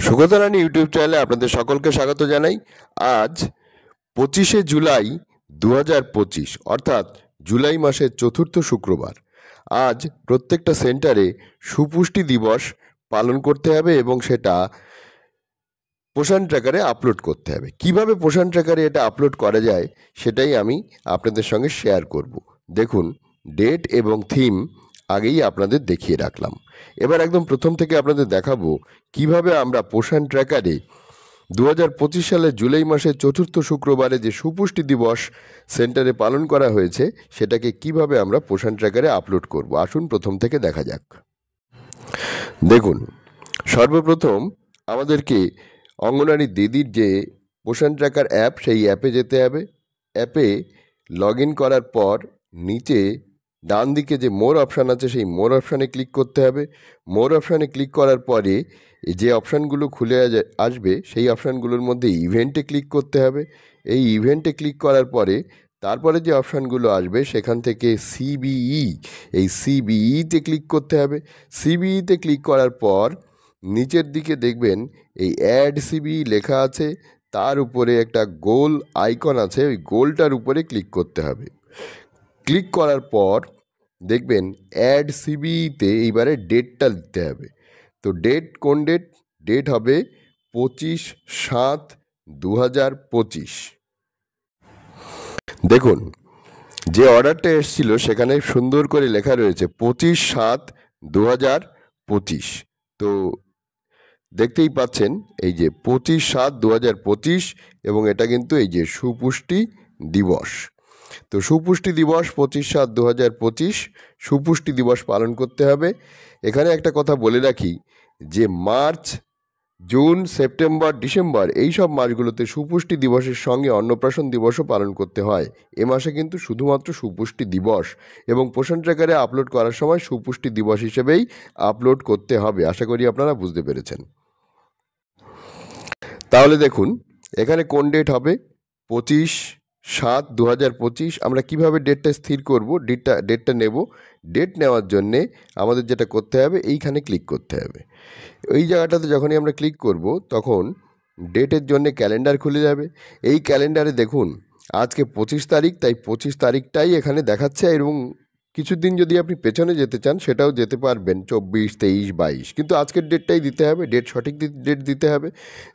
সুগত রানী YouTube চ্যানেলে আপনাদের সকলকে স্বাগত জানাই। আজ 25শে জুলাই 2025, অর্থাৎ জুলাই মাসের চতুর্থ শুক্রবার। আজ প্রত্যেকটা সেন্টারে সুপুষ্টি দিবস পালন করতে হবে এবং সেটা পোষণ ট্র্যাকারে আপলোড করতে হবে। কিভাবে পোষণ ট্র্যাকারে এটা আপলোড করা যায় সেটাই আমি আপনাদের সঙ্গে শেয়ার করব। দেখুন, ডেট এবং থিম আগেই আপনাদের দেখিয়ে রাখলাম। এবার একদম প্রথম থেকে আপনাদের দেখাবো কিভাবে আমরা পোষণ ট্র্যাকারে 2025 সালের জুলাই মাসের চতুর্থ শুক্রবারে যে সুপুষ্টি দিবস সেন্টারে পালন করা হয়েছে সেটাকে কিভাবে আমরা পোষণ ট্র্যাকারে আপলোড করব। আসুন প্রথম থেকে দেখা যাক। দেখুন, সর্বপ্রথম আমাদেরকে অঙ্গনওয়াড়ি দিদির যে পোষণ ট্র্যাকার অ্যাপ, সেই অ্যাপে যেতে হবে। অ্যাপে লগ ইন করার পর নিচে ডান দিকে যে মোর অপশান আছে সেই মোর অপশানে ক্লিক করতে হবে। মোর অপশানে ক্লিক করার পরে যে অপশানগুলো খুলে আসবে সেই অপশানগুলোর মধ্যে ইভেন্টে ক্লিক করতে হবে। এই ইভেন্টে ক্লিক করার পরে তারপরে যে অপশানগুলো আসবে সেখান থেকে সিবিই, এই সিবিইতে ক্লিক করতে হবে। সিবিইতে ক্লিক করার পর নিচের দিকে দেখবেন এই অ্যাড সিবিই লেখা আছে, তার উপরে একটা গোল আইকন আছে, ওই গোলটার উপরে ক্লিক করতে হবে। ক্লিক করার পর দেখবেন অ্যাড সিবিইতে এইবারে ডেটটা দিতে হবে। তো ডেট কোন ডেট? ডেট হবে 25/7/2025। দেখুন, যে অর্ডারটা এসেছিল সেখানে সুন্দর করে লেখা রয়েছে 25/7/2025। তো দেখতেই পাচ্ছেন এই যে 25/7/2025, এবং এটা কিন্তু এই যে সুপুষ্টি দিবস। তো সুপুষ্টি দিবস 25/7/2025 সুপুষ্টি দিবস পালন করতে হবে। এখানে একটা কথা বলে রাখি যে মার্চ, জুন, সেপ্টেম্বর, ডিসেম্বর এই সব মাসগুলোতে সুপুষ্টি দিবসের সঙ্গে অন্নপ্রাশন দিবসও পালন করতে হয়। এ মাসে কিন্তু শুধুমাত্র সুপুষ্টি দিবস, এবং পোষণ ট্র্যাকারে আপলোড করার সময় সুপুষ্টি দিবস হিসেবেই আপলোড করতে হবে। আশা করি আপনারা বুঝতে পেরেছেন। তাহলে দেখুন এখানে কোন ডেট হবে? 25/7/2025। আমরা কিভাবে ডেটটা স্থির করব, ডেটটা নেব। ডেট নেওয়ার জন্যে আমাদের যেটা করতে হবে, এইখানে ক্লিক করতে হবে। এই জায়গাটাতে যখনই আমরা ক্লিক করব তখন ডেটের জন্য ক্যালেন্ডার খুলে যাবে। এই ক্যালেন্ডারে দেখুন আজকে 25 তারিখ, তাই 25 তারিখটাই এখানে দেখাচ্ছে, এবং কিছুদিন যদি আপনি পেছনে যেতে চান সেটাও যেতে পারবেন, 24, 23, 22, কিন্তু আজকের ডেটটাই দিতে হবে, সঠিক ডেট দিতে হবে।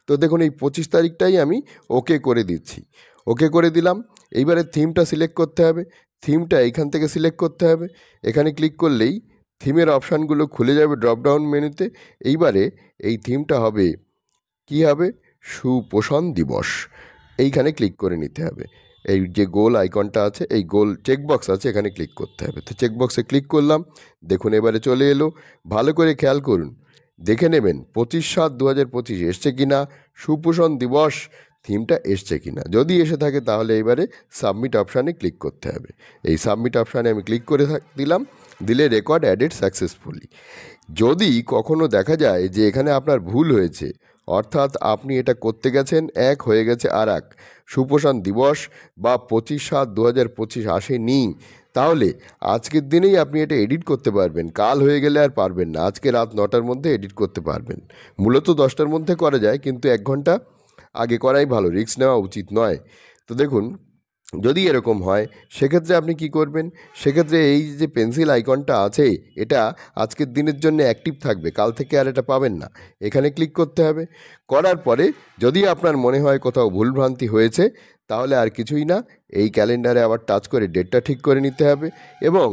তো দেখুন এই 25 তারিখটাই আমি ওকে করে দিচ্ছি। ওকে করে দিলাম। এইবারে থিমটা সিলেক্ট করতে হবে। থিমটা এইখান থেকে সিলেক্ট করতে হবে। এখানে ক্লিক করলেই থিমের অপশানগুলো খুলে যাবে ড্রপডাউন মেনুতে। এইবারে এই থিমটা হবে, কি হবে? সুপোষণ দিবস। এইখানে ক্লিক করে নিতে হবে। এই যে গোল আইকনটা আছে, এই গোল চেকবক্স আছে, এখানে ক্লিক করতে হবে। তো চেকবক্সে ক্লিক করলাম। দেখুন এবারে চলে এলো। ভালো করে খেয়াল করুন, দেখে নেবেন 25/7/2025 এসছে কি না, সুপোষণ দিবস থিমটা এসছে কি না। যদি এসে থাকে তাহলে এবারে সাবমিট অপশানে ক্লিক করতে হবে। এই সাবমিট অপশানে আমি ক্লিক করে দিলাম। দিলে রেকর্ড অ্যাডেড সাকসেসফুলি। যদি কখনো দেখা যায় যে এখানে আপনার ভুল হয়েছে, অর্থাৎ আপনি এটা করতে গেছেন এক, হয়ে গেছে আর এক, সুপোষণ দিবস বা 25/7/2025 আসেনি, তাহলে আজকের দিনেই আপনি এটা এডিট করতে পারবেন। কাল হয়ে গেলে আর পারবেন না। আজকে রাত 9টার মধ্যে এডিট করতে পারবেন। মূলত 10টার মধ্যে করা যায়, কিন্তু 1 ঘন্টা আগে করাই ভালো, রিস্ক নেওয়া উচিত নয়। তো দেখুন, যদি এরকম হয় সেক্ষেত্রে আপনি কি করবেন? সেক্ষেত্রে এই যে পেন্সিল আইকনটা আছে, এটা আজকের দিনের জন্য অ্যাক্টিভ থাকবে, কাল থেকে আর এটা পাবেন না। এখানে ক্লিক করতে হবে। করার পরে যদি আপনার মনে হয় কোথাও ভুলভ্রান্তি হয়েছে, তাহলে আর কিছুই না, এই ক্যালেন্ডারে আবার টাচ করে ডেটটা ঠিক করে নিতে হবে, এবং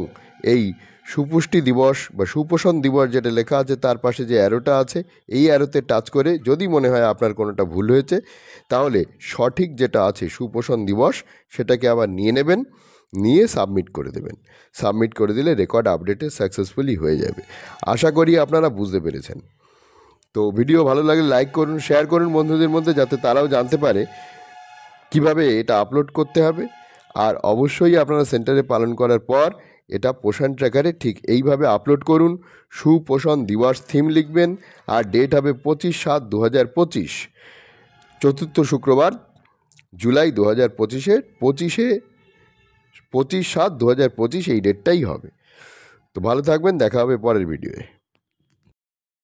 এই সুপুষ্টি দিবস বা সুপোষণ দিবস যেটা লেখা আছে তার পাশে যে অ্যারোটা আছে, এই অ্যারোতে টাচ করে যদি মনে হয় আপনার কোনোটা ভুল হয়েছে, তাহলে সঠিক যেটা আছে সুপোষণ দিবস সেটাকে আবার নিয়ে নেবেন, নিয়ে সাবমিট করে দেবেন। সাবমিট করে দিলে রেকর্ড আপডেটে সাকসেসফুলি হয়ে যাবে। আশা করি আপনারা বুঝতে পেরেছেন। তো ভিডিও ভালো লাগলে লাইক করুন, শেয়ার করুন বন্ধুদের মধ্যে, যাতে তারাও জানতে পারে কিভাবে এটা আপলোড করতে হবে। আর অবশ্যই আপনারা সেন্টারে পালন করার পর এটা পোষণ ট্র্যাকারে ঠিক এইভাবে আপলোড করুন। সুপোষণ দিবস থিম লিখবেন, আর ডেট হবে 25/7/2025, চতুর্থ শুক্রবার জুলাই 2025-এর 25/7/2025 এই ডেটটাই হবে। তো ভালো থাকবেন, দেখা হবে পরের ভিডিওয়ে।